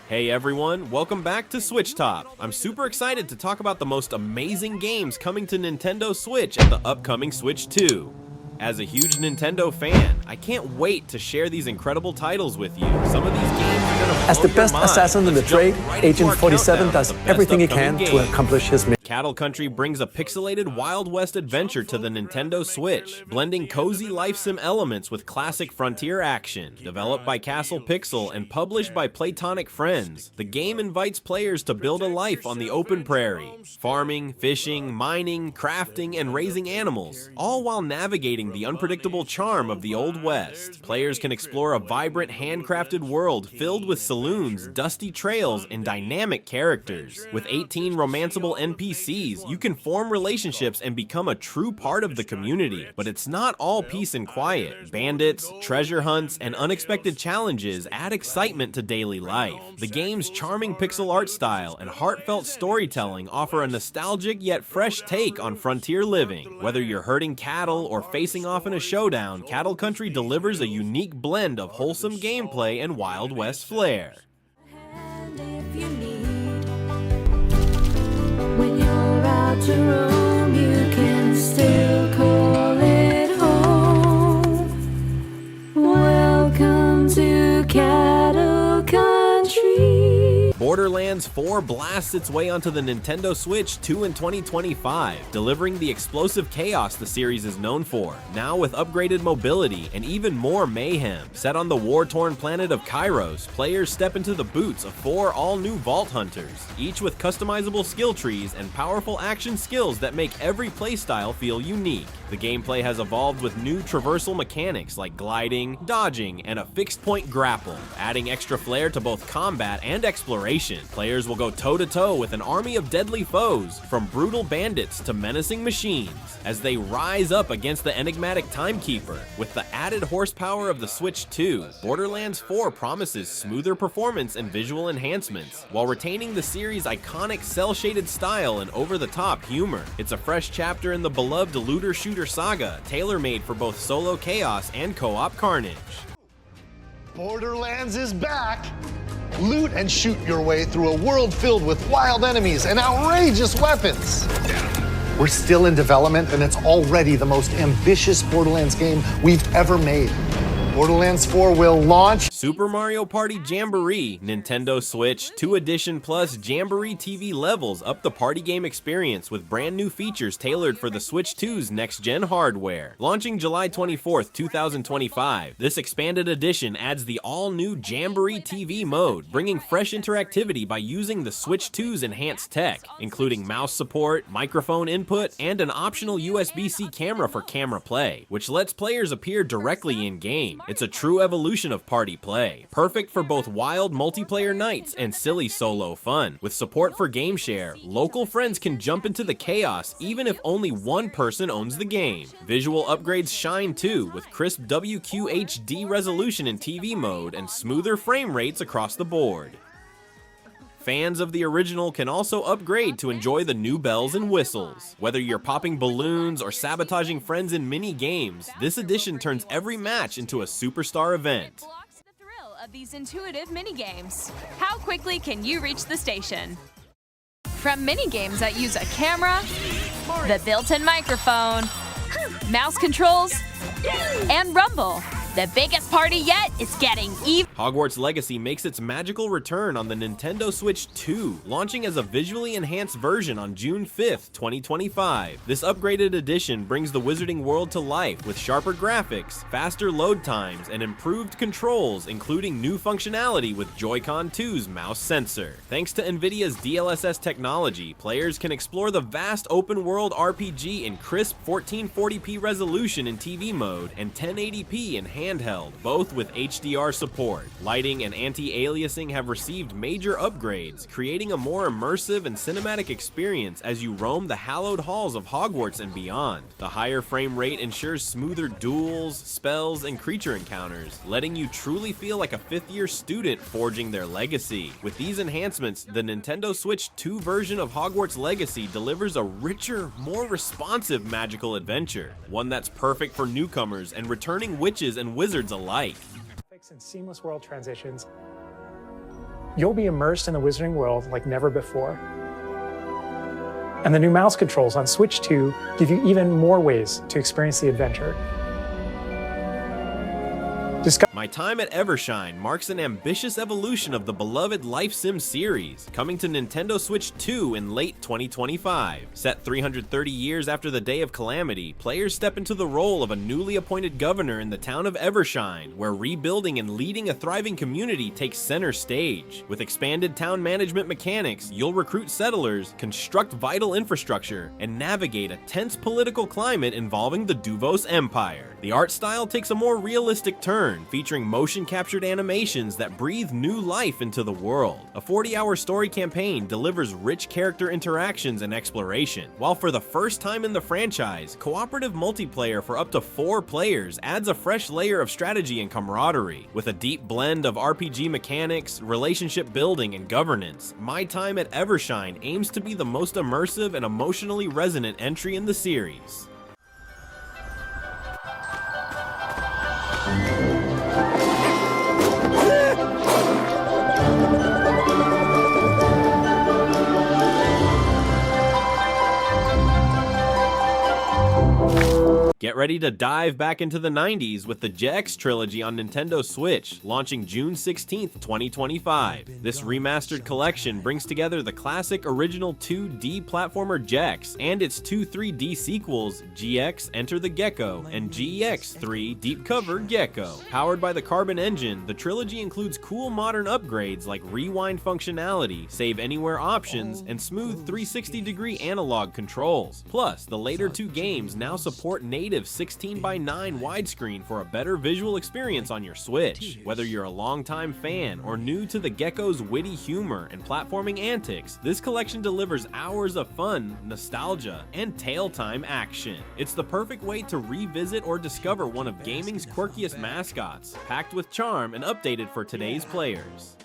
Hey everyone, welcome back to Switch Top. I'm super excited to talk about the most amazing games coming to Nintendo Switch at the upcoming Switch 2. As a huge Nintendo fan, I can't wait to share these incredible titles with you. Some of these games are gonna blow As the best your mind. assassin in the Let's trade, jump right into Agent our 47 countdown does of the best everything he upcoming can to games. accomplish his mission. Cattle Country brings a pixelated Wild West adventure to the Nintendo Switch, blending cozy life sim elements with classic frontier action. Developed by Castle Pixel and published by Playtonic Friends, the game invites players to build a life on the open prairie, farming, fishing, mining, crafting, and raising animals, all while navigating the unpredictable charm of the Old West. Players can explore a vibrant handcrafted world filled with saloons, dusty trails, and dynamic characters. With 18 romanceable NPCs, you can form relationships and become a true part of the community. But it's not all peace and quiet. Bandits, treasure hunts, and unexpected challenges add excitement to daily life. The game's charming pixel art style and heartfelt storytelling offer a nostalgic yet fresh take on frontier living. Whether you're herding cattle or facing off in a showdown, Cattle Country delivers a unique blend of wholesome gameplay and Wild West flair. When you're out to roam, you can still call it home. Welcome to Cattle Country. Borderlands 4 blasts its way onto the Nintendo Switch 2 in 2025, delivering the explosive chaos the series is known for, now with upgraded mobility and even more mayhem. Set on the war-torn planet of Kairos, players step into the boots of 4 all-new Vault Hunters, each with customizable skill trees and powerful action skills that make every playstyle feel unique. The gameplay has evolved with new traversal mechanics like gliding, dodging, and a fixed-point grapple, adding extra flair to both combat and exploration. Players will go toe-to-toe with an army of deadly foes, from brutal bandits to menacing machines, as they rise up against the enigmatic Timekeeper. With the added horsepower of the Switch 2, Borderlands 4 promises smoother performance and visual enhancements, while retaining the series' iconic cel-shaded style and over-the-top humor. It's a fresh chapter in the beloved looter-shooter saga, tailor-made for both solo chaos and co-op carnage. Borderlands is back! Loot and shoot your way through a world filled with wild enemies and outrageous weapons. We're still in development, and it's already the most ambitious Borderlands game we've ever made. Borderlands 4 will launch Super Mario Party Jamboree, Nintendo Switch 2 Edition Plus Jamboree TV levels up the party game experience with brand new features tailored for the Switch 2's next-gen hardware. Launching July 24th, 2025, this expanded edition adds the all-new Jamboree TV mode, bringing fresh interactivity by using the Switch 2's enhanced tech, including mouse support, microphone input, and an optional USB-C camera for camera play, which lets players appear directly in-game. It's a true evolution of party play, perfect for both wild multiplayer nights and silly solo fun. With support for game share, local friends can jump into the chaos even if only one person owns the game. Visual upgrades shine too, with crisp WQHD resolution in TV mode and smoother frame rates across the board. Fans of the original can also upgrade to enjoy the new bells and whistles. Whether you're popping balloons or sabotaging friends in mini-games, this edition turns every match into a superstar event. Blocks the thrill of these intuitive mini-games. How quickly can you reach the station? From mini-games that use a camera, the built-in microphone, mouse controls, and rumble, the biggest party yet is getting even. Hogwarts Legacy makes its magical return on the Nintendo Switch 2, launching as a visually enhanced version on June 5th, 2025. This upgraded edition brings the wizarding world to life with sharper graphics, faster load times, and improved controls, including new functionality with Joy-Con 2's mouse sensor. Thanks to NVIDIA's DLSS technology, players can explore the vast open-world RPG in crisp 1440p resolution in TV mode and 1080p in handheld, both with HDR support. Lighting and anti-aliasing have received major upgrades, creating a more immersive and cinematic experience as you roam the hallowed halls of Hogwarts and beyond. The higher frame rate ensures smoother duels, spells, and creature encounters, letting you truly feel like a fifth-year student forging their legacy. With these enhancements, the Nintendo Switch 2 version of Hogwarts Legacy delivers a richer, more responsive magical adventure, one that's perfect for newcomers and returning witches and wizards alike. And seamless world transitions. you'll be immersed in the Wizarding world like never before. And the new mouse controls on Switch 2 give you even more ways to experience the adventure. My time at Evershine marks an ambitious evolution of the beloved Life Sim series, coming to Nintendo Switch 2 in late 2025. Set 330 years after the Day of Calamity, players step into the role of a newly appointed governor in the town of Evershine, where rebuilding and leading a thriving community takes center stage. With expanded town management mechanics, you'll recruit settlers, construct vital infrastructure, and navigate a tense political climate involving the Duvos Empire. The art style takes a more realistic turn, featuring motion-captured animations that breathe new life into the world. A 40-hour story campaign delivers rich character interactions and exploration, while for the first time in the franchise, cooperative multiplayer for up to 4 players adds a fresh layer of strategy and camaraderie. With a deep blend of RPG mechanics, relationship building, and governance, My Time at Evershine aims to be the most immersive and emotionally resonant entry in the series. Get ready to dive back into the 90s with the Gex Trilogy on Nintendo Switch, launching June 16th, 2025. This remastered collection brings together the classic original 2D platformer Gex and its 2 3D sequels, GX Enter the Gecko and GX3 Deep Cover Gecko. Powered by the Carbon engine, the trilogy includes cool modern upgrades like rewind functionality, save anywhere options, and smooth 360-degree analog controls. Plus, the later 2 games now support native 16:9 widescreen for a better visual experience on your Switch. Whether you're a longtime fan or new to the Gecko's witty humor and platforming antics, this collection delivers hours of fun, nostalgia, and tail-time action. It's the perfect way to revisit or discover one of gaming's quirkiest mascots, packed with charm and updated for today's players.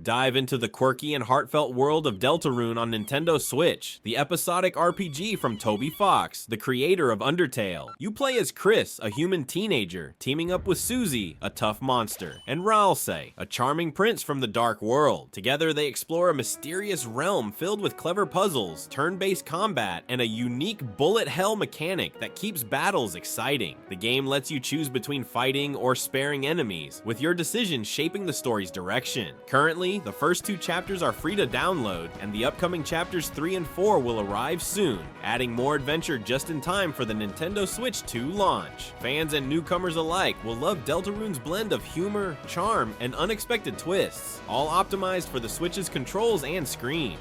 Dive into the quirky and heartfelt world of Deltarune on Nintendo Switch, the episodic RPG from Toby Fox, the creator of Undertale. You play as Chris, a human teenager, teaming up with Susie, a tough monster, and Ralsei, a charming prince from the dark world. Together they explore a mysterious realm filled with clever puzzles, turn-based combat, and a unique bullet hell mechanic that keeps battles exciting. The game lets you choose between fighting or sparing enemies, with your decision shaping the story's direction. Currently, the first 2 chapters are free to download, and the upcoming chapters 3 and 4 will arrive soon, adding more adventure just in time for the Nintendo Switch 2 launch. Fans and newcomers alike will love Deltarune's blend of humor, charm, and unexpected twists, all optimized for the Switch's controls and screen.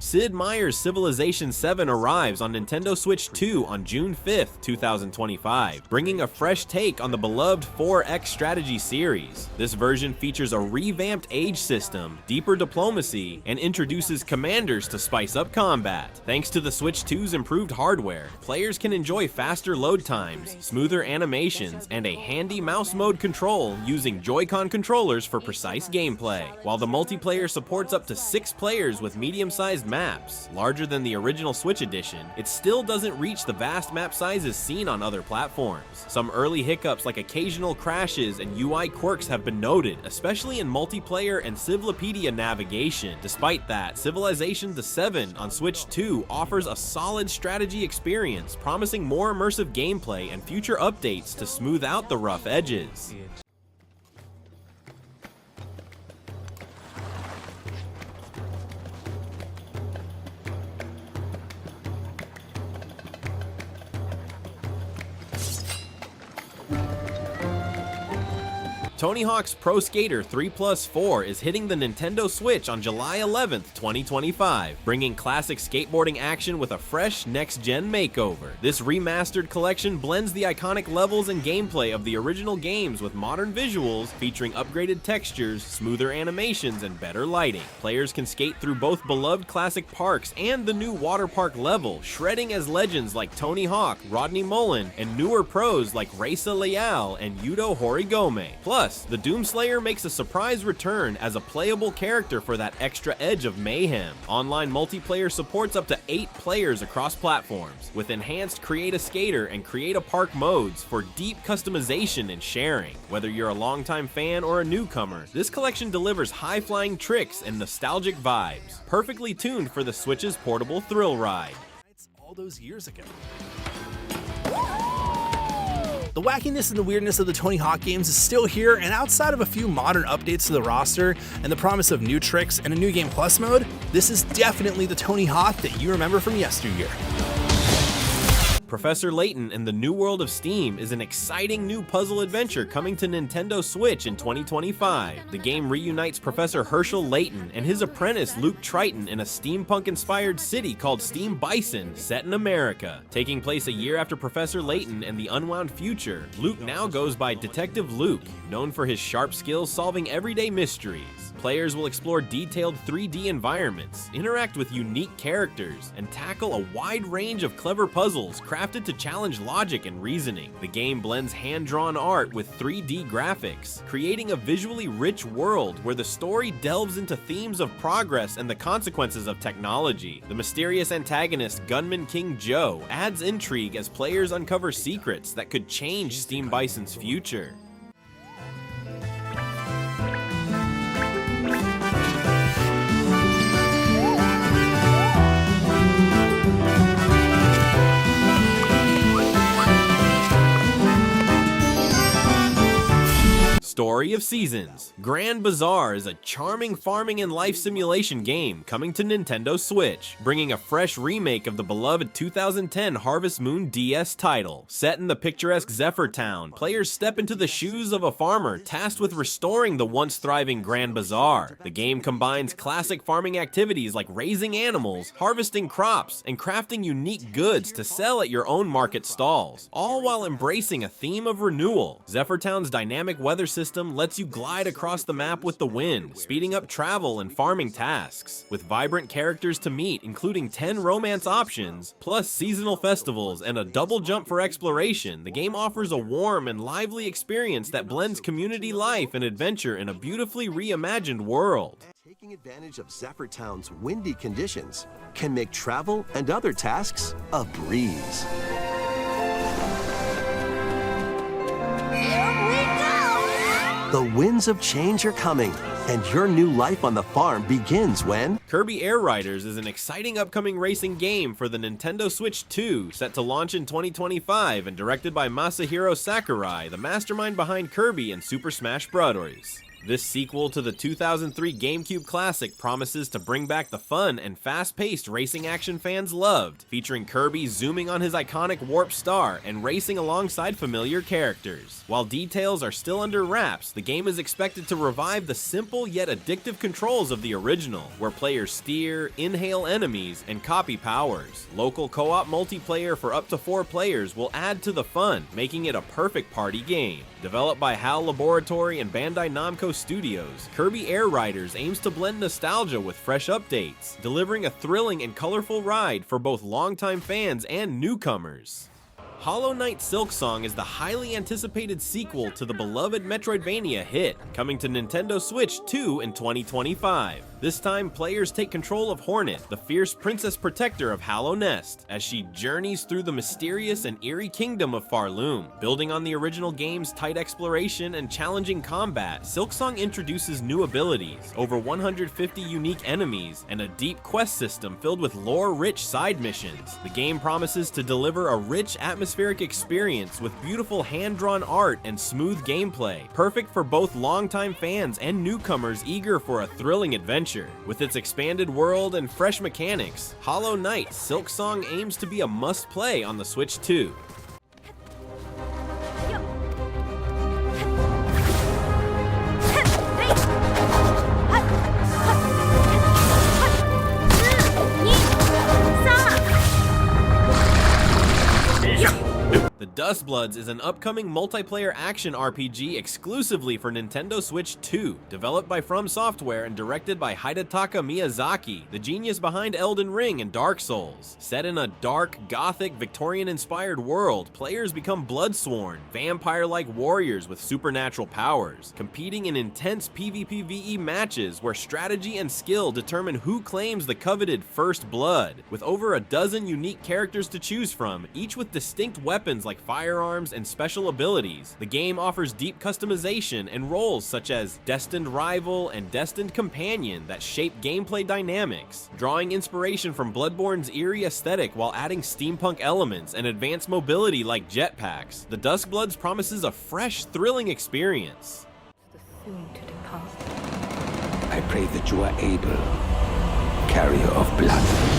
Sid Meier's Civilization VII arrives on Nintendo Switch 2 on June 5th, 2025, bringing a fresh take on the beloved 4X strategy series. This version features a revamped age system, deeper diplomacy, and introduces commanders to spice up combat. Thanks to the Switch 2's improved hardware, players can enjoy faster load times, smoother animations, and a handy mouse mode control using Joy-Con controllers for precise gameplay. While the multiplayer supports up to 6 players with medium-sized maps, larger than the original Switch edition, it still doesn't reach the vast map sizes seen on other platforms. Some early hiccups like occasional crashes and UI quirks have been noted, especially in multiplayer and Civlopedia navigation. Despite that, Civilization VII on Switch 2 offers a solid strategy experience, promising more immersive gameplay and future updates to smooth out the rough edges. Tony Hawk's Pro Skater 3+4 is hitting the Nintendo Switch on July 11th, 2025, bringing classic skateboarding action with a fresh next-gen makeover. This remastered collection blends the iconic levels and gameplay of the original games with modern visuals, featuring upgraded textures, smoother animations, and better lighting. Players can skate through both beloved classic parks and the new water park level, shredding as legends like Tony Hawk, Rodney Mullen, and newer pros like Raisa Leal and Yuto Horigome. Plus, the Doomslayer makes a surprise return as a playable character for that extra edge of mayhem. Online multiplayer supports up to 8 players across platforms, with enhanced Create a Skater and Create a Park modes for deep customization and sharing. Whether you're a longtime fan or a newcomer, this collection delivers high-flying tricks and nostalgic vibes, perfectly tuned for the Switch's portable thrill ride. All those years ago. The wackiness and the weirdness of the Tony Hawk games is still here, and outside of a few modern updates to the roster and the promise of new tricks and a new game plus mode, this is definitely the Tony Hawk that you remember from yesteryear. Professor Layton and the New World of Steam is an exciting new puzzle adventure coming to Nintendo Switch in 2025. The game reunites Professor Herschel Layton and his apprentice Luke Triton in a steampunk-inspired city called Steam Bison, set in America. Taking place a year after Professor Layton and the Unwound Future, Luke now goes by Detective Luke, known for his sharp skills solving everyday mysteries. Players will explore detailed 3D environments, interact with unique characters, and tackle a wide range of clever puzzles crafted to challenge logic and reasoning. The game blends hand-drawn art with 3D graphics, creating a visually rich world where the story delves into themes of progress and the consequences of technology. The mysterious antagonist Gunman King Joe adds intrigue as players uncover secrets that could change Steam Bison's future. Story of Seasons. Grand Bazaar is a charming farming and life simulation game coming to Nintendo Switch, bringing a fresh remake of the beloved 2010 Harvest Moon DS title. Set in the picturesque Zephyr Town, players step into the shoes of a farmer tasked with restoring the once thriving Grand Bazaar. The game combines classic farming activities like raising animals, harvesting crops, and crafting unique goods to sell at your own market stalls, all while embracing a theme of renewal. Zephyr Town's dynamic weather system lets you glide across the map with the wind, speeding up travel and farming tasks. With vibrant characters to meet, including 10 romance options, plus seasonal festivals and a double jump for exploration, the game offers a warm and lively experience that blends community life and adventure in a beautifully reimagined world. Taking advantage of Zephyr Town's windy conditions can make travel and other tasks a breeze. The winds of change are coming, and your new life on the farm begins when... Kirby Air Riders is an exciting upcoming racing game for the Nintendo Switch 2, set to launch in 2025 and directed by Masahiro Sakurai, the mastermind behind Kirby and Super Smash Bros. This sequel to the 2003 GameCube classic promises to bring back the fun and fast-paced racing action fans loved, featuring Kirby zooming on his iconic Warp Star and racing alongside familiar characters. While details are still under wraps, the game is expected to revive the simple yet addictive controls of the original, where players steer, inhale enemies, and copy powers. Local co-op multiplayer for up to 4 players will add to the fun, making it a perfect party game. Developed by HAL Laboratory and Bandai Namco Studios, Kirby Air Riders aims to blend nostalgia with fresh updates, delivering a thrilling and colorful ride for both longtime fans and newcomers. Hollow Knight Silksong is the highly anticipated sequel to the beloved Metroidvania hit, coming to Nintendo Switch 2 in 2025. This time, players take control of Hornet, the fierce princess protector of Hallow Nest, as she journeys through the mysterious and eerie kingdom of Farloom. Building on the original game's tight exploration and challenging combat, Silksong introduces new abilities, over 150 unique enemies, and a deep quest system filled with lore-rich side missions. The game promises to deliver a rich atmospheric experience with beautiful hand-drawn art and smooth gameplay, perfect for both longtime fans and newcomers eager for a thrilling adventure. With its expanded world and fresh mechanics, Hollow Knight Silksong aims to be a must-play on the Switch 2. The Duskbloods is an upcoming multiplayer action RPG exclusively for Nintendo Switch 2, developed by From Software and directed by Hidetaka Miyazaki, the genius behind Elden Ring and Dark Souls. Set in a dark, gothic, Victorian-inspired world, players become bloodsworn, vampire-like warriors with supernatural powers, competing in intense PvPvE matches where strategy and skill determine who claims the coveted first blood. With over a dozen unique characters to choose from, each with distinct weapons like firearms and special abilities, the game offers deep customization and roles such as Destined Rival and Destined Companion that shape gameplay dynamics, drawing inspiration from Bloodborne's eerie aesthetic while adding steampunk elements and advanced mobility like jetpacks. The Duskbloods promises a fresh, thrilling experience. Soon to depart. I pray that you are able, carrier of blood.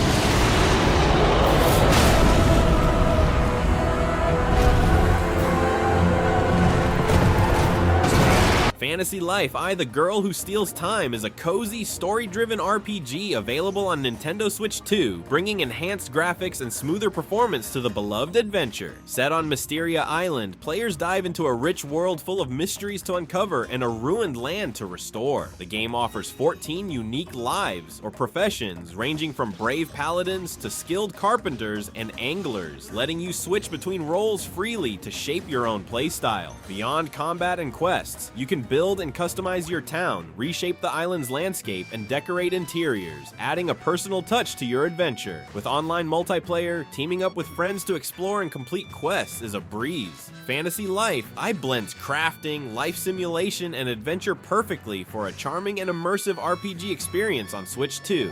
Fantasy Life: I, the Girl Who Steals Time is a cozy, story-driven RPG available on Nintendo Switch 2, bringing enhanced graphics and smoother performance to the beloved adventure. Set on Mysteria Island, players dive into a rich world full of mysteries to uncover and a ruined land to restore. The game offers 14 unique lives, or professions, ranging from brave paladins to skilled carpenters and anglers, letting you switch between roles freely to shape your own playstyle. Beyond combat and quests, you can build and customize your town, reshape the island's landscape, and decorate interiors, adding a personal touch to your adventure. With online multiplayer, teaming up with friends to explore and complete quests is a breeze. Fantasy Life: I blends crafting, life simulation, and adventure perfectly for a charming and immersive RPG experience on Switch 2.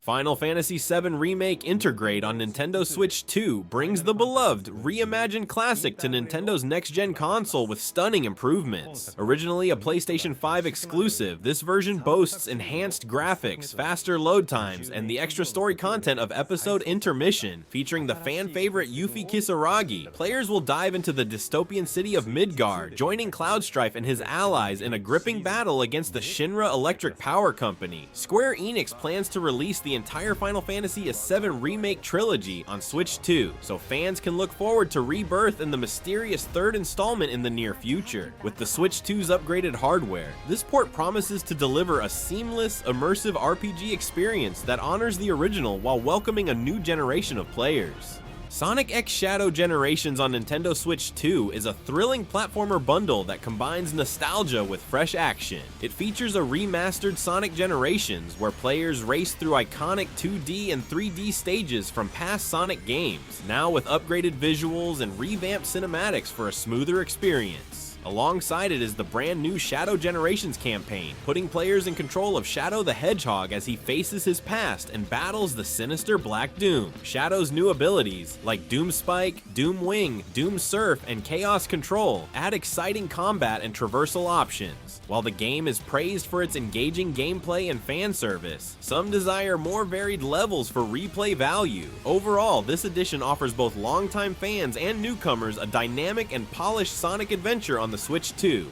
Final Fantasy VII Remake Intergrade on Nintendo Switch 2 brings the beloved, reimagined classic to Nintendo's next-gen console with stunning improvements. Originally a PlayStation 5 exclusive, this version boasts enhanced graphics, faster load times, and the extra story content of Episode Intermission, featuring the fan-favorite Yuffie Kisaragi. Players will dive into the dystopian city of Midgard, joining Cloudstrife and his allies in a gripping battle against the Shinra Electric Power Company. Square Enix plans to release the entire Final Fantasy VII Remake Trilogy on Switch 2, so fans can look forward to Rebirth and the mysterious third installment in the near future. With the Switch 2's upgraded hardware, this port promises to deliver a seamless, immersive RPG experience that honors the original while welcoming a new generation of players. Sonic X Shadow Generations on Nintendo Switch 2 is a thrilling platformer bundle that combines nostalgia with fresh action. It features a remastered Sonic Generations where players race through iconic 2D and 3D stages from past Sonic games, now with upgraded visuals and revamped cinematics for a smoother experience. Alongside it is the brand new Shadow Generations campaign, putting players in control of Shadow the Hedgehog as he faces his past and battles the sinister Black Doom. Shadow's new abilities, like Doom Spike, Doom Wing, Doom Surf, and Chaos Control, add exciting combat and traversal options. While the game is praised for its engaging gameplay and fan service, some desire more varied levels for replay value. Overall, this edition offers both longtime fans and newcomers a dynamic and polished Sonic adventure on the Switch 2.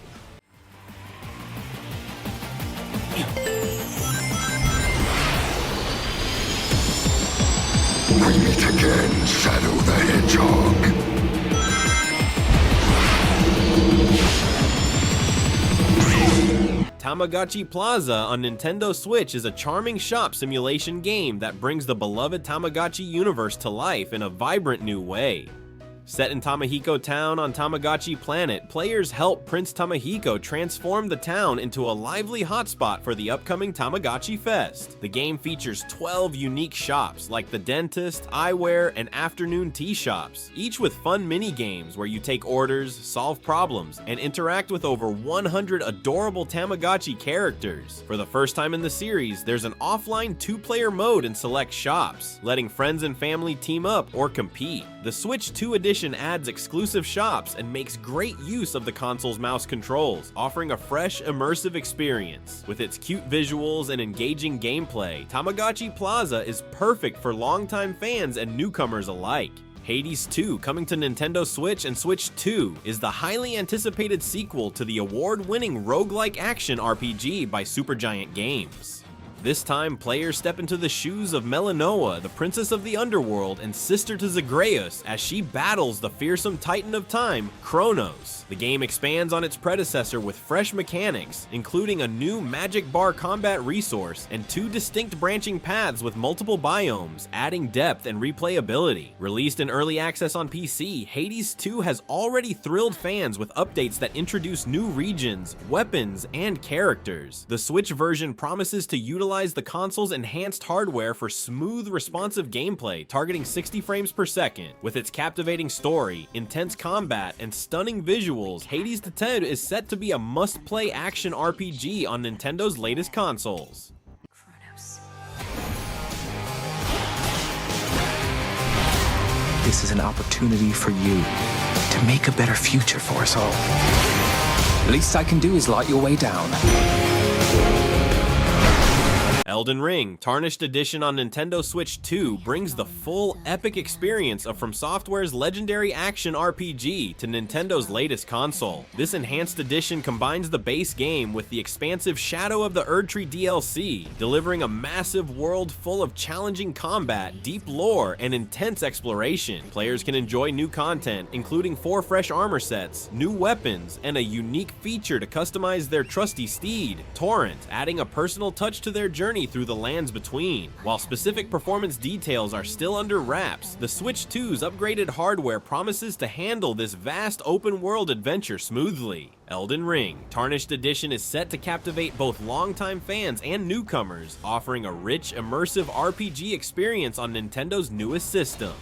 We meet again, Shadow the Hedgehog. Tamagotchi Plaza on Nintendo Switch is a charming shop simulation game that brings the beloved Tamagotchi universe to life in a vibrant new way. Set in Tamahiko Town on Tamagotchi Planet, players help Prince Tamahiko transform the town into a lively hotspot for the upcoming Tamagotchi Fest. The game features 12 unique shops like the dentist, eyewear, and afternoon tea shops, each with fun mini-games where you take orders, solve problems, and interact with over 100 adorable Tamagotchi characters. For the first time in the series, there's an offline 2-player mode in select shops, letting friends and family team up or compete. The Switch 2 edition adds exclusive shops and makes great use of the console's mouse controls, offering a fresh, immersive experience. With its cute visuals and engaging gameplay, Tamagotchi Plaza is perfect for longtime fans and newcomers alike. Hades 2, coming to Nintendo Switch and Switch 2, is the highly anticipated sequel to the award-winning roguelike action RPG by Supergiant Games. This time, players step into the shoes of Melinoa, the princess of the underworld and sister to Zagreus, as she battles the fearsome titan of time, Kronos. The game expands on its predecessor with fresh mechanics, including a new magic bar combat resource and 2 distinct branching paths with multiple biomes, adding depth and replayability. Released in early access on PC, Hades 2 has already thrilled fans with updates that introduce new regions, weapons, and characters. The Switch version promises to utilize the console's enhanced hardware for smooth, responsive gameplay targeting 60 frames per second. With its captivating story, intense combat, and stunning visuals, Hades 2 is set to be a must-play action RPG on Nintendo's latest consoles. This is an opportunity for you to make a better future for us all. The least I can do is light your way down. Elden Ring, Tarnished Edition on Nintendo Switch 2 brings the full epic experience of From Software's legendary action RPG to Nintendo's latest console. This enhanced edition combines the base game with the expansive Shadow of the Erdtree DLC, delivering a massive world full of challenging combat, deep lore, and intense exploration. Players can enjoy new content, including 4 fresh armor sets, new weapons, and a unique feature to customize their trusty steed, Torrent, adding a personal touch to their journey through the lands between. While specific performance details are still under wraps, the Switch 2's upgraded hardware promises to handle this vast open-world adventure smoothly. Elden Ring, Tarnished Edition is set to captivate both longtime fans and newcomers, offering a rich, immersive RPG experience on Nintendo's newest system.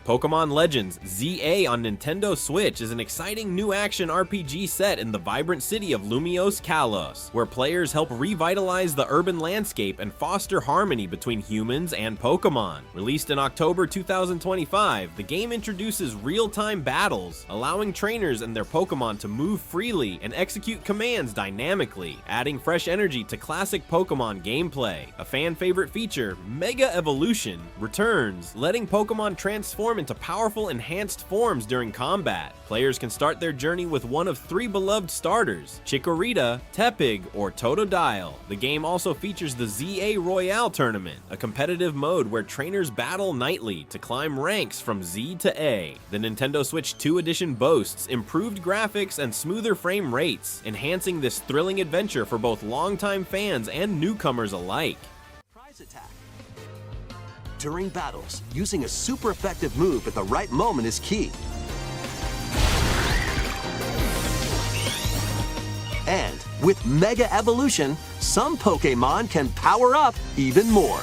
Pokémon Legends ZA on Nintendo Switch is an exciting new action RPG set in the vibrant city of Lumiose, Kalos, where players help revitalize the urban landscape and foster harmony between humans and Pokémon. Released in October 2025, the game introduces real-time battles, allowing trainers and their Pokémon to move freely and execute commands dynamically, adding fresh energy to classic Pokémon gameplay. A fan-favorite feature, Mega Evolution, returns, letting Pokémon transform into powerful enhanced forms during combat. Players can start their journey with one of 3 beloved starters, Chikorita, Tepig, or Totodile. The game also features the ZA Royale Tournament, a competitive mode where trainers battle nightly to climb ranks from Z to A. The Nintendo Switch 2 edition boasts improved graphics and smoother frame rates, enhancing this thrilling adventure for both longtime fans and newcomers alike. Surprise attack. During battles, using a super effective move at the right moment is key. And with Mega Evolution, some Pokémon can power up even more.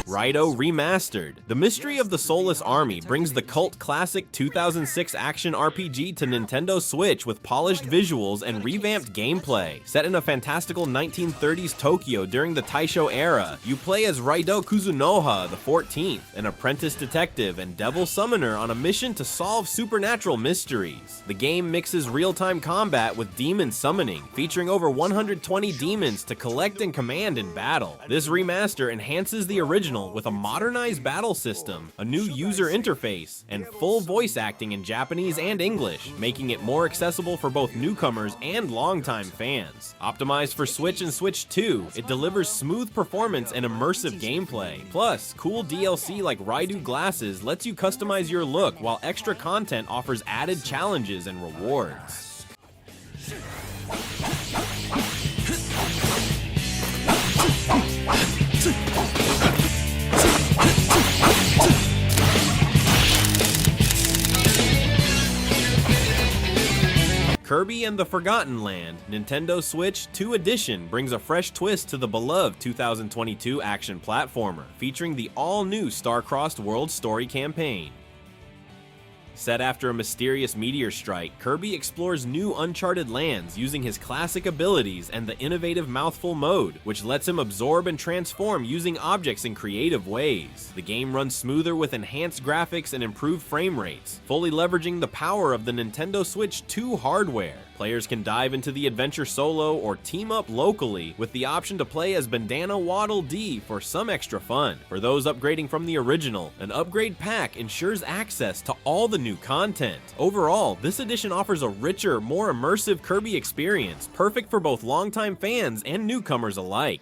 RAIDOU Remastered. The Mystery of the Soulless Army brings the cult classic 2006 action RPG to Nintendo Switch with polished visuals and revamped gameplay. Set in a fantastical 1930s Tokyo during the Taisho era, you play as RAIDOU Kuzunoha the 14th, an apprentice detective and devil summoner on a mission to solve supernatural mysteries. The game mixes real-time combat with demon summoning, featuring over 120 demons to collect and command in battle. This remaster enhances the original with a modernized battle system, a new user interface, and full voice acting in Japanese and English, making it more accessible for both newcomers and longtime fans. Optimized for Switch and Switch 2, it delivers smooth performance and immersive gameplay. Plus, cool DLC like RAIDOU glasses lets you customize your look, while extra content offers added challenges and rewards. Kirby and the Forgotten Land, Nintendo Switch 2 Edition brings a fresh twist to the beloved 2022 action platformer, featuring the all-new star-crossed world story campaign. Set after a mysterious meteor strike, Kirby explores new uncharted lands using his classic abilities and the innovative Mouthful mode, which lets him absorb and transform using objects in creative ways. The game runs smoother with enhanced graphics and improved frame rates, fully leveraging the power of the Nintendo Switch 2 hardware. Players can dive into the adventure solo or team up locally, with the option to play as Bandana Waddle Dee for some extra fun. For those upgrading from the original, an upgrade pack ensures access to all the new content. Overall, this edition offers a richer, more immersive Kirby experience, perfect for both longtime fans and newcomers alike.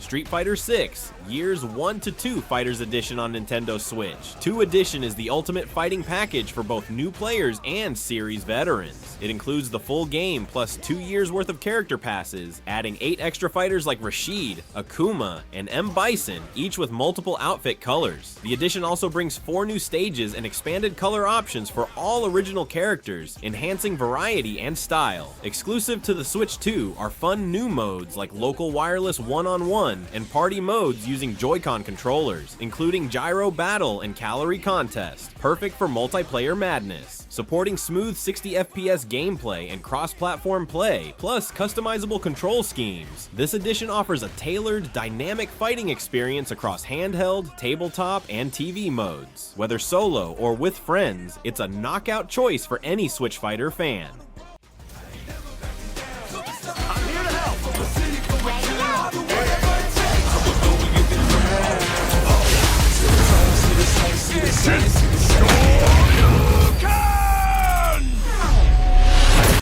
Street Fighter 6, Years 1 to 2 Fighters Edition on Nintendo Switch. 2 Edition is the ultimate fighting package for both new players and series veterans. It includes the full game plus 2 years worth of character passes, adding 8 extra fighters like Rashid, Akuma, and M. Bison, each with multiple outfit colors. The edition also brings 4 new stages and expanded color options for all original characters, enhancing variety and style. Exclusive to the Switch 2 are fun new modes like local wireless one-on-one and party modes using Joy-Con controllers, including Gyro Battle and Calorie Contest, perfect for multiplayer madness. Supporting smooth 60 FPS gameplay and cross-platform play, plus customizable control schemes. This edition offers a tailored, dynamic fighting experience across handheld, tabletop, and TV modes. Whether solo or with friends, it's a knockout choice for any Switch Fighter fan.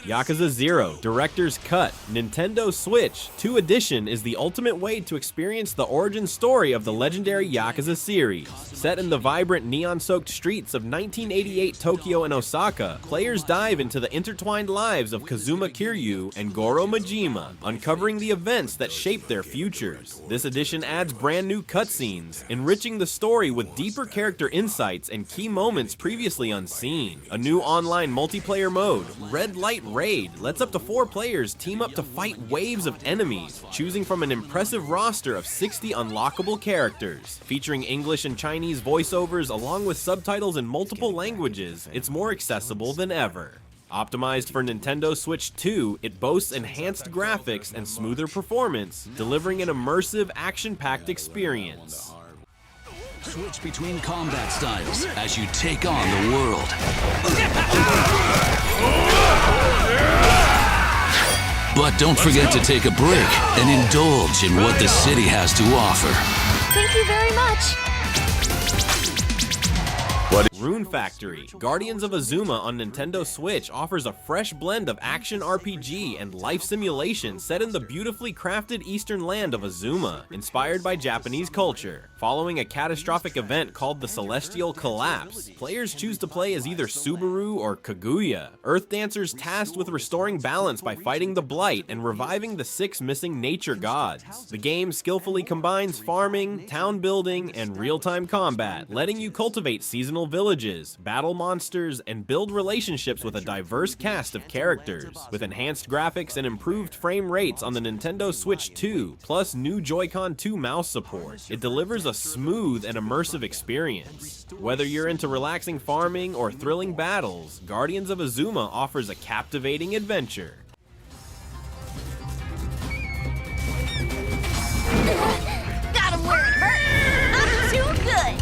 Yakuza 0 Director's Cut Nintendo Switch 2 Edition is the ultimate way to experience the origin story of the legendary Yakuza series. Set in the vibrant neon-soaked streets of 1988 Tokyo and Osaka, players dive into the intertwined lives of Kazuma Kiryu and Goro Majima, uncovering the events that shape their futures. This edition adds brand new cutscenes, enriching the story with deeper character insights and key moments previously unseen. A new online multiplayer mode, Red Light Raid, lets up to 4 players team up to fight waves of enemies, choosing from an impressive roster of 60 unlockable characters. Featuring English and Chinese voiceovers along with subtitles in multiple languages, it's more accessible than ever. Optimized for Nintendo Switch 2, it boasts enhanced graphics and smoother performance, delivering an immersive, action-packed experience. Switch between combat styles as you take on the world. But don't forget to take a break and indulge in what the city has to offer. Thank you very much. Rune Factory Guardians of Azuma on Nintendo Switch offers a fresh blend of action RPG and life simulation set in the beautifully crafted eastern land of Azuma, inspired by Japanese culture. Following a catastrophic event called the Celestial Collapse, players choose to play as either Subaru or Kaguya, Earth Dancers tasked with restoring balance by fighting the Blight and reviving the 6 missing nature gods. The game skillfully combines farming, town building, and real-time combat, letting you cultivate seasonal villages, battle monsters, and build relationships with a diverse cast of characters. With enhanced graphics and improved frame rates on the Nintendo Switch 2, plus new Joy-Con 2 mouse support, it delivers a smooth and immersive experience. Whether you're into relaxing farming or thrilling battles, Guardians of Azuma offers a captivating adventure. Got him where it hurt. I'm too good.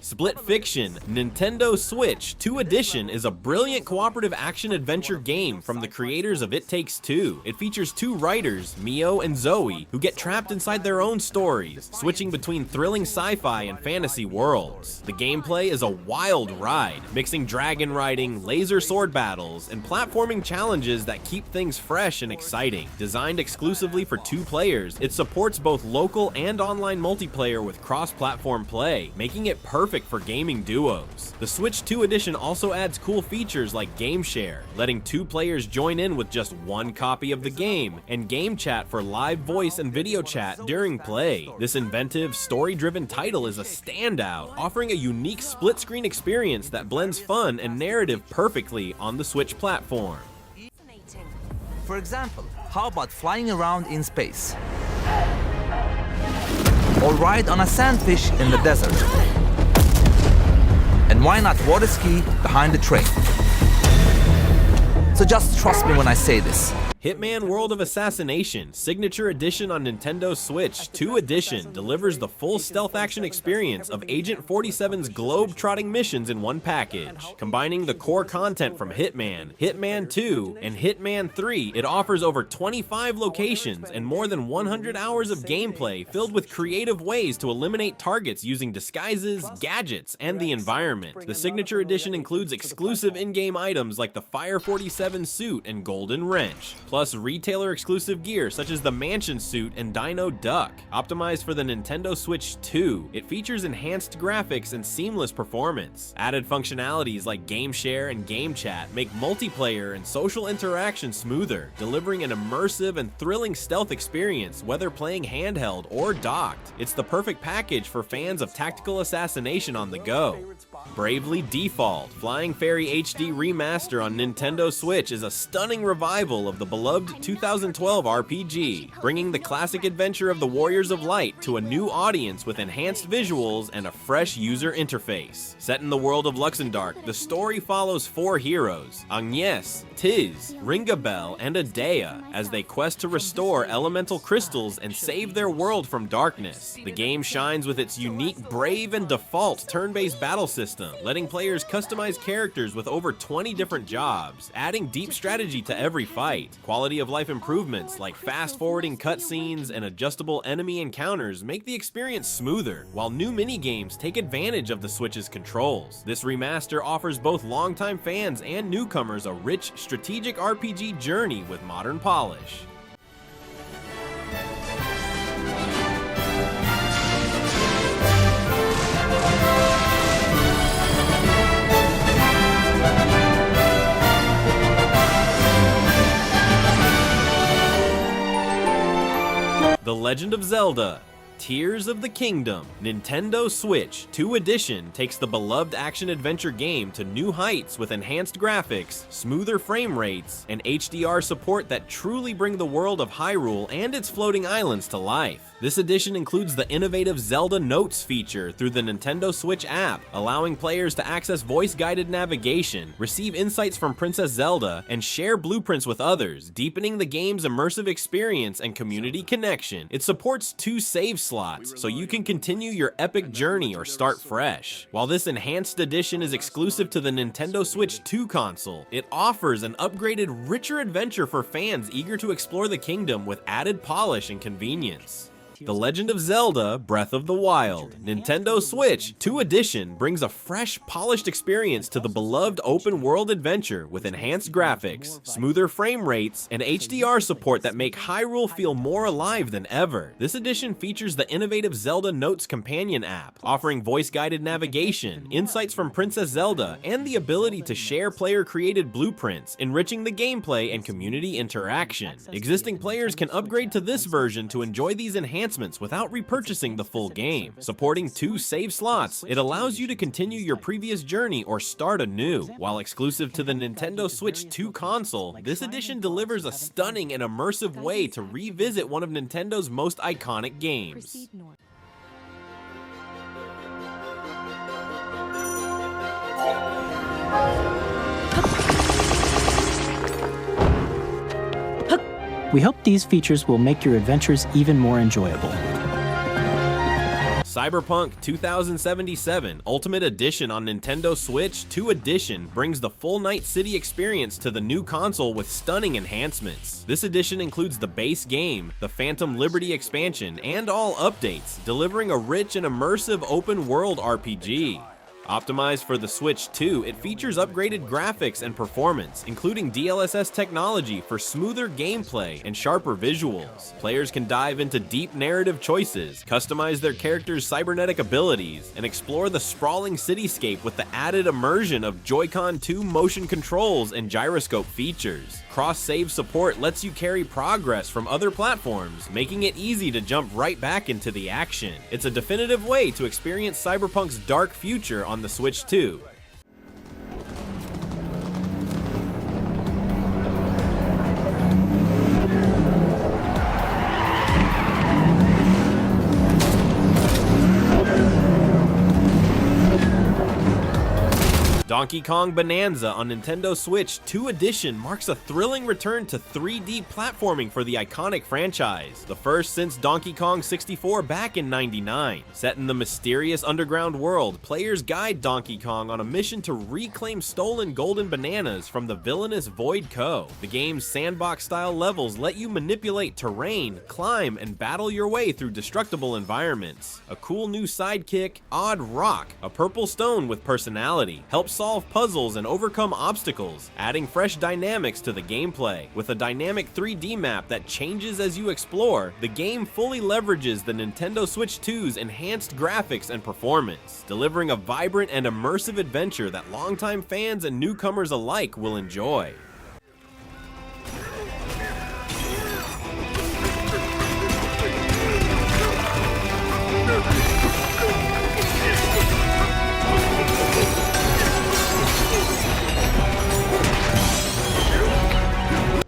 Split Fiction Nintendo Switch 2 Edition is a brilliant cooperative action-adventure game from the creators of It Takes Two. It features 2 writers, Mio and Zoe, who get trapped inside their own stories, switching between thrilling sci-fi and fantasy worlds. The gameplay is a wild ride, mixing dragon riding, laser sword battles, and platforming challenges that keep things fresh and exciting. Designed exclusively for 2 players, it supports both local and online multiplayer with cross-platform play, making it perfect for gaming duos. The Switch 2 edition also adds cool features like Game Share, letting 2 players join in with just 1 copy of the game, and Game Chat for live voice and video chat during play. This inventive, story-driven title is a standout, offering a unique split-screen experience that blends fun and narrative perfectly on the Switch platform. For example, how about flying around in space? Or ride on a sandfish in the desert? And why not water ski behind the train? So just trust me when I say this. Hitman World of Assassination Signature Edition on Nintendo Switch 2 Edition delivers the full stealth action experience of Agent 47's globe-trotting missions in one package. Combining the core content from Hitman, Hitman 2, and Hitman 3, it offers over 25 locations and more than 100 hours of gameplay filled with creative ways to eliminate targets using disguises, gadgets, and the environment. The Signature Edition includes exclusive in-game items like the Fire 47 suit and Golden Wrench, plus retailer-exclusive gear such as the Mansion suit and Dino Duck. Optimized for the Nintendo Switch 2, it features enhanced graphics and seamless performance. Added functionalities like Game Share and Game Chat make multiplayer and social interaction smoother, delivering an immersive and thrilling stealth experience whether playing handheld or docked. It's the perfect package for fans of tactical assassination on the go. Bravely Default Flying Fairy HD Remaster on Nintendo Switch is a stunning revival of the beloved 2012 RPG, bringing the classic adventure of the Warriors of Light to a new audience with enhanced visuals and a fresh user interface. Set in the world of Luxendark, the story follows 4 heroes, Agnes, Tiz, Ringabel, and Adea, as they quest to restore elemental crystals and save their world from darkness. The game shines with its unique Brave and Default turn-based battle system, letting players customize characters with over 20 different jobs, adding deep strategy to every fight. Quality of life improvements like fast-forwarding cutscenes and adjustable enemy encounters make the experience smoother, while new mini-games take advantage of the Switch's controls. This remaster offers both longtime fans and newcomers a rich, strategic RPG journey with modern polish. The Legend of Zelda Tears of the Kingdom Nintendo Switch 2 Edition takes the beloved action-adventure game to new heights with enhanced graphics, smoother frame rates, and HDR support that truly bring the world of Hyrule and its floating islands to life. This edition includes the innovative Zelda Notes feature through the Nintendo Switch app, allowing players to access voice-guided navigation, receive insights from Princess Zelda, and share blueprints with others, deepening the game's immersive experience and community connection. It supports 2 save slots, so you can continue your epic journey or start fresh. While this enhanced edition is exclusive to the Nintendo Switch 2 console, it offers an upgraded, richer adventure for fans eager to explore the kingdom with added polish and convenience. The Legend of Zelda Breath of the Wild Nintendo Switch 2 Edition brings a fresh, polished experience to the beloved open-world adventure with enhanced graphics, smoother frame rates, and HDR support that make Hyrule feel more alive than ever. This edition features the innovative Zelda Notes companion app, offering voice-guided navigation, insights from Princess Zelda, and the ability to share player-created blueprints, enriching the gameplay and community interaction. Existing players can upgrade to this version to enjoy these enhancements without repurchasing the full game. Supporting 2 save slots, it allows you to continue your previous journey or start anew. While exclusive to the Nintendo Switch 2 console, this edition delivers a stunning and immersive way to revisit one of Nintendo's most iconic games. We hope these features will make your adventures even more enjoyable. Cyberpunk 2077 Ultimate Edition on Nintendo Switch 2 Edition brings the full Night City experience to the new console with stunning enhancements. This edition includes the base game, the Phantom Liberty expansion, and all updates, delivering a rich and immersive open-world RPG. Optimized for the Switch 2, it features upgraded graphics and performance, including DLSS technology for smoother gameplay and sharper visuals. Players can dive into deep narrative choices, customize their characters' cybernetic abilities, and explore the sprawling cityscape with the added immersion of Joy-Con 2 motion controls and gyroscope features. Cross-save support lets you carry progress from other platforms, making it easy to jump right back into the action. It's a definitive way to experience Cyberpunk's dark future on the Switch 2. Donkey Kong Bananza on Nintendo Switch 2 Edition marks a thrilling return to 3D platforming for the iconic franchise, the first since Donkey Kong 64 back in '99. Set in the mysterious underground world, players guide Donkey Kong on a mission to reclaim stolen golden bananas from the villainous Void Co. The game's sandbox-style levels let you manipulate terrain, climb, and battle your way through destructible environments. A cool new sidekick, Odd Rock, a purple stone with personality, helps solve puzzles and overcome obstacles, adding fresh dynamics to the gameplay. With a dynamic 3D map that changes as you explore, the game fully leverages the Nintendo Switch 2's enhanced graphics and performance, delivering a vibrant and immersive adventure that longtime fans and newcomers alike will enjoy.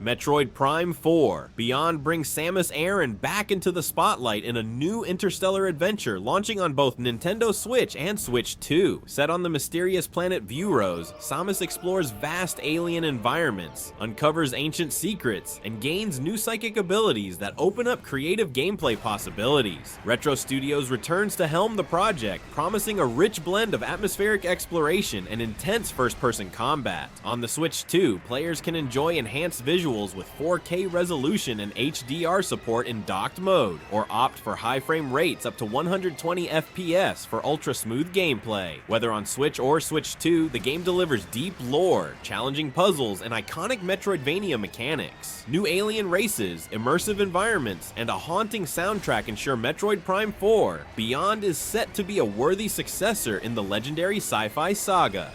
Metroid Prime 4. Beyond brings Samus Aran back into the spotlight in a new interstellar adventure launching on both Nintendo Switch and Switch 2. Set on the mysterious planet Vuros, Samus explores vast alien environments, uncovers ancient secrets, and gains new psychic abilities that open up creative gameplay possibilities. Retro Studios returns to helm the project, promising a rich blend of atmospheric exploration and intense first-person combat. On the Switch 2, players can enjoy enhanced visuals with 4K resolution and HDR support in docked mode, or opt for high frame rates up to 120 FPS for ultra smooth gameplay. Whether on Switch or Switch 2, the game delivers deep lore, challenging puzzles, and iconic Metroidvania mechanics. New alien races, immersive environments, and a haunting soundtrack ensure Metroid Prime 4 Beyond is set to be a worthy successor in the legendary sci-fi saga.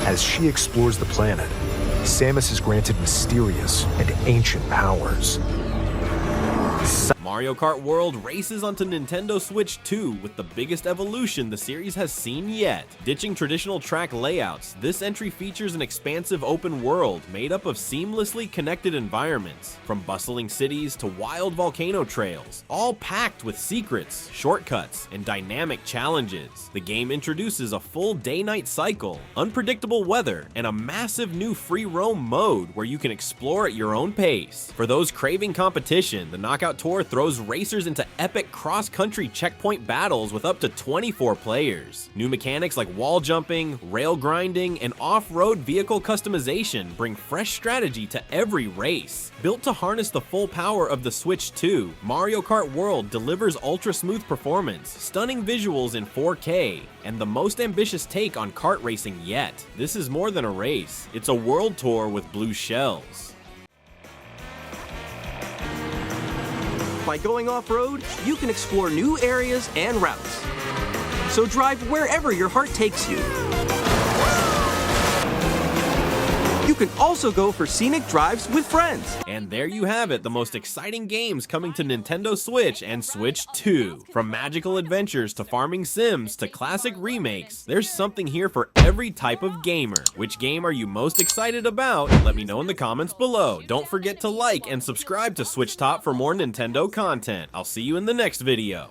As she explores the planet, Samus is granted mysterious and ancient powers. Mario Kart World races onto Nintendo Switch 2 with the biggest evolution the series has seen yet. Ditching traditional track layouts, this entry features an expansive open world made up of seamlessly connected environments, from bustling cities to wild volcano trails, all packed with secrets, shortcuts, and dynamic challenges. The game introduces a full day-night cycle, unpredictable weather, and a massive new free roam mode where you can explore at your own pace. For those craving competition, the Knockout Tour throws racers into epic cross-country checkpoint battles with up to 24 players. New mechanics like wall jumping, rail grinding, and off-road vehicle customization bring fresh strategy to every race. Built to harness the full power of the Switch 2, Mario Kart World delivers ultra-smooth performance, stunning visuals in 4K, and the most ambitious take on kart racing yet. This is more than a race, it's a world tour with blue shells. By going off-road, you can explore new areas and routes. So drive wherever your heart takes you. You can also go for scenic drives with friends. And there you have it, the most exciting games coming to Nintendo Switch and Switch 2. From magical adventures to farming sims to classic remakes, there's something here for every type of gamer. Which game are you most excited about? Let me know in the comments below. Don't forget to like and subscribe to Switch Top for more Nintendo content. I'll see you in the next video.